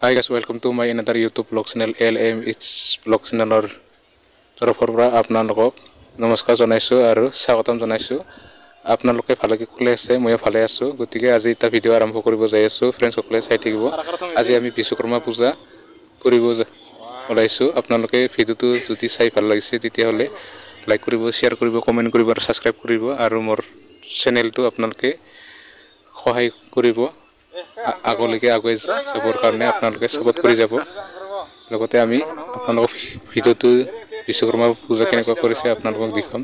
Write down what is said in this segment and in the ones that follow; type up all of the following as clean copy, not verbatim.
Hi guys, welcome to my another YouTube vlog channel LM It's vlog channel তৰফৰ পৰা আপোনালোকক নমস্কাৰ জনাইছো আৰু স্বাগতম জনাইছো। আপোনালোকে ভালে কুশলে আছে, ময়ো ভালে আছো। গতিকে আজি এটা ভিডিঅ' আৰম্ভ কৰিব যাই আছো। ফ্ৰেণ্ডসকলে চাই থাকিব। আজি আমি বিশ্বকৰ্মা পূজা কৰিব ওলাইছো। আপোনালোকে ভিডিঅ'টো যদি চাই ভাল লাগিছে তেতিয়াহ'লে লাইক কৰিব, শ্বেয়াৰ কৰিব, কমেণ্ট কৰিব আৰু ছাবস্ক্ৰাইব কৰিব আৰু মোৰ চেনেলটো আপোনালোকে সহায় কৰিব। আগলৈকে আগুৱাই যাবৰ কাৰণে আপোনালোকে সাপোৰ্ট কৰি যাব। লগতে আমি আপোনালোকক ভিডিঅ'টো বিশ্বকৰ্মা পূজা কেনেকুৱা কৰিছে আপোনালোকক দেখাম।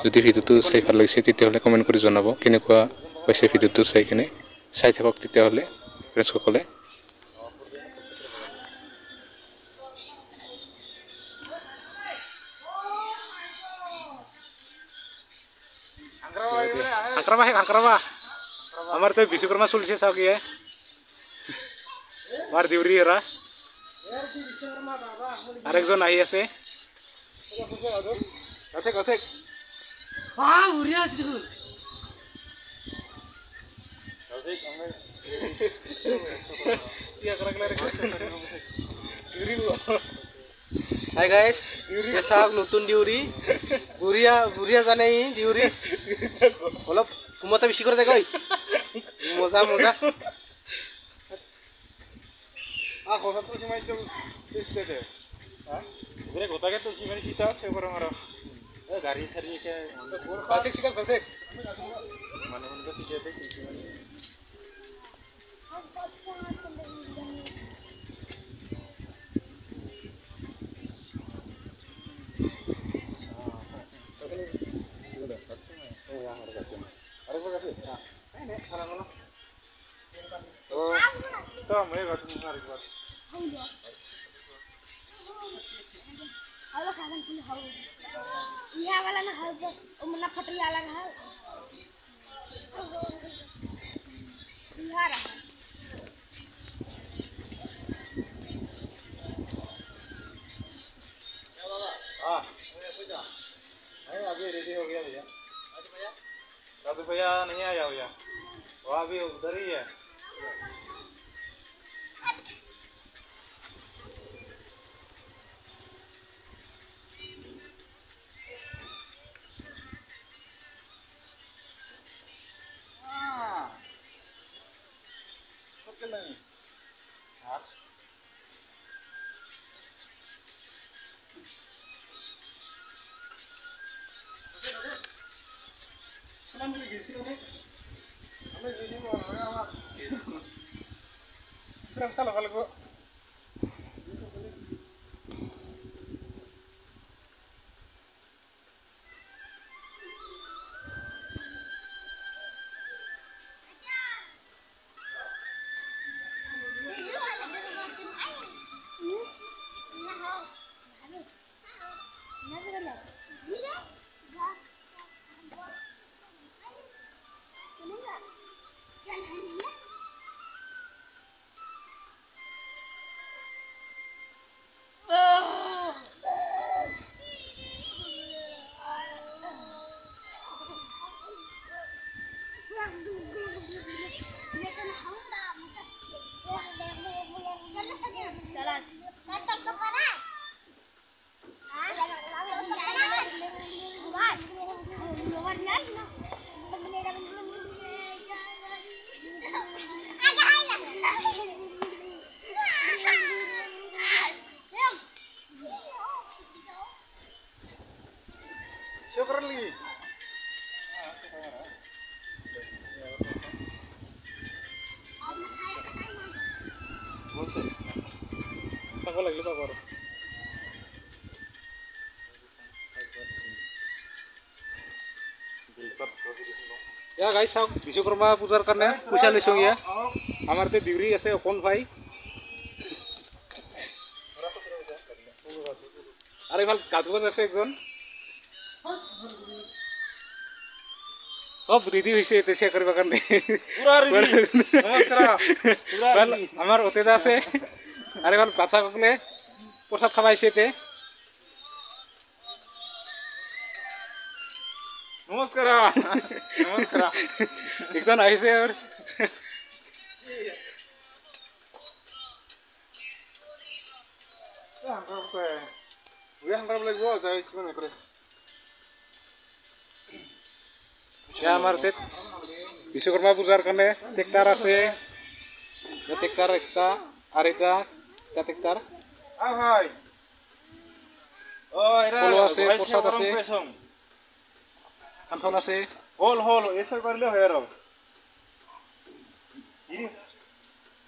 যদি ভিডিঅ'টো চাই ভাল লাগিছে তেতিয়াহ'লে কমেণ্ট কৰি জনাব কেনেকুৱা পাইছে ভিডিঅ'টো চাই কিনে। চাই থাকক তেতিয়াহ'লে ফ্ৰেণ্ডসকলে। আংক্ৰাবা আমাৰ তো বিশ্বকৰ্মা চলিছে চাওক ইয়ে আমাৰ দেউৰী এৰা আরেকজন আহি আছে। Hai guys, biasa nonton diuri, buria জানে diuri, অলপ তোমাতে বেশি করে দেখাই, মজা মজা। কথা তো সীমাই তো দিতে দে, হ্যাঁ? ঘুরে গোটাকে তো সীমাই দিতে আছে বরং আর গাড়ি ছাড়িয়ে কে কাছে শিকাল কাছে মানে উনকে দিতে দে সীমাই तो मैं घटना हमारी बात हेलो खाना की हाउ यहां वाला ना हाउ ओ मना फटरी वाला है बिहार हां अभी रेडी हो गया भैया। आज भैया दादू भैया नहीं आया भैया, वो अभी उधर ही है। नहीं हाँ Sebenarnya Pakai lagi lupa baru. Ya guys, চাওক বিশ্বকৰ্মা পূজাৰ কাৰণে পইচা লৈছোঁ ইয়া। আমাৰ তে দিউৰি আছে অকণ ভাই। আৰু ভাল কাজগজ আছে একজন। সব রেডি হইছে এতে শেয়ার করবার কারণে পুরা রেডি। নমস্কার। পুরা আমার ওতেদা আছে। আরে ভাল বাচ্চা সকলে প্রসাদ খাওয়াইছে এতে। নমস্কার। নমস্কার। একজন আইছে আর যায় কিমান কৰে আমাৰ বিশ্বকৰ্মা পূজাৰ কাৰণে ট্ৰেক্টাৰ আছে ট্ৰেক্টাৰ একটা আৰু এটা ট্ৰেক্টাৰ হয় পলো আছে প্ৰসাদ আছে কাঠল আছে হল এসব করলে হয় আর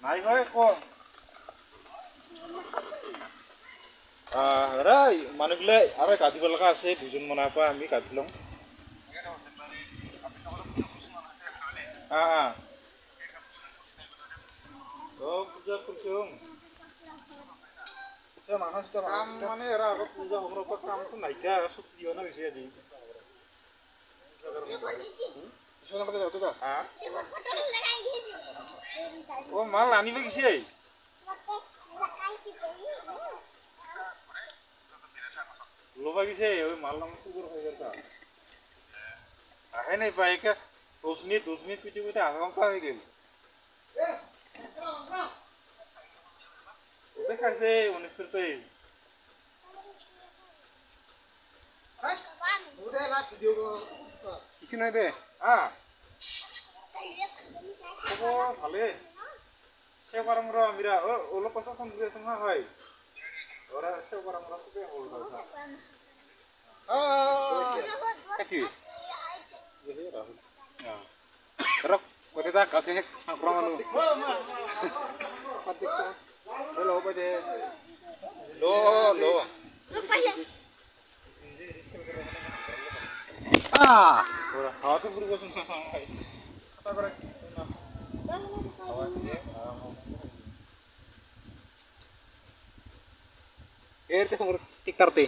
নাই হয় ক রাই মানুষগুলো আর কাটিব লগা আছে দুজন মনার পর আমি কাটিলাম পূজা করছম কাম মানে এরা আগত পূজা হবার পর কামটো নাইকিয়া সব জীবন হয়েছে আজি ও মাল আনিবে গেছে লোবা গেছে ওই মাল নাম সুগর হয়ে গেছে আহে নাই পাই কে 10 মিনিট পিটি পিটি আধা ঘন্টা হয়ে গেল দেখাইছে 19 কিছু নাই দে ভালে সে পারম র মিরা ওলো কথা ফোন দিয়ে সঙ্গে হয় ওরা সে পারম র সুবে হল কথা কি রাহুল রক কতে দা কাছে প্রমাণ হ্যালো বাজে লো ওরা হাতে পুরো বসন হয় কথা করে না এরতে সমর টিকতারতে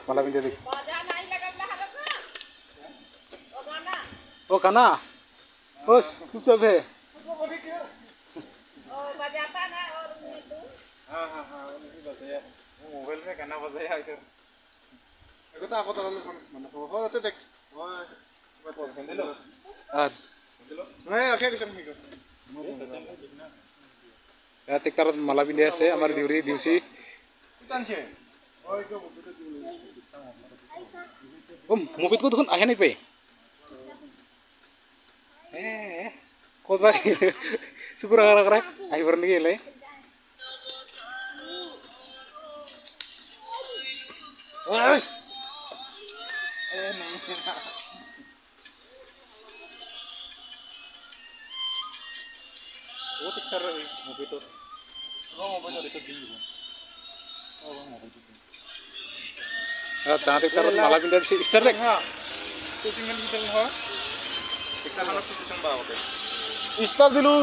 মালা পিন্ধি দিক Baja naik lagi belah ada ke? Oh mana? ও কানা ও চুপচাপ হে Oh baja apa na? Oh itu. Mobile में गाना बजाया इधर itu tak aku tahu mana kau itu dek wah আর nah akhirnya kita mikir টেক্টাৰত মালা পিন্ধি আছে আমাৰ দিউৰি দিউচি kita sih oh itu ও মুভিতকো দেখোন আহে নাই পাই ক'ত বা চুকুৰ আগাৰ আহিবৰ নেকি এলে eh वो टिकटर मूवी तो वो मोबाइल और तो दिन वो मोबाइल তাহাঁ টেক্টাৰত মালা পিন্ধি আছে ষ্টাৰ দেখ हाँ तो सिंगल की तरह हाँ टिकटर हमारा सिचुएशन बाहर होते ষ্টাৰ দিলোঁ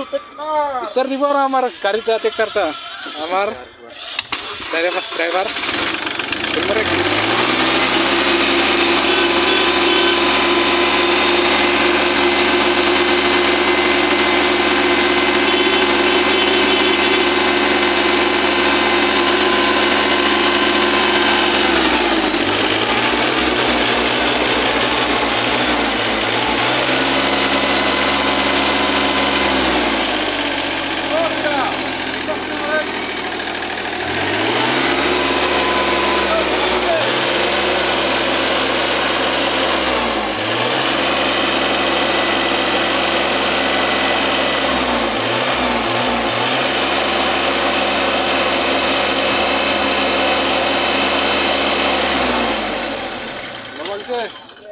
ষ্টাৰ দিব আৰু আমাৰ গাড়ীটা টেক্টাৰটা আমাৰ ড্ৰাইভাৰ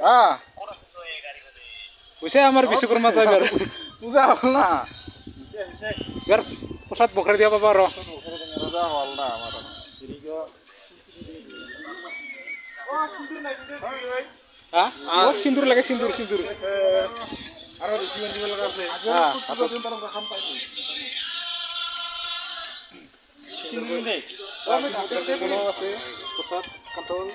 ah হৈছে আমাৰ বিশ্বকৰ্মা ড্ৰাইভাৰ puzza walna ইয়াৰ প্ৰসাদ বখৰাই দিয়া পাবা আৰু puzza walna amara ini jo oh sindur naik হা ও সিন্দুর লাগে সিন্দুর সিন্দুর aro dijual jual kafe apa tuh ntar nggak sampai sindur ini কোনো আছে প্ৰসাদ কাঠল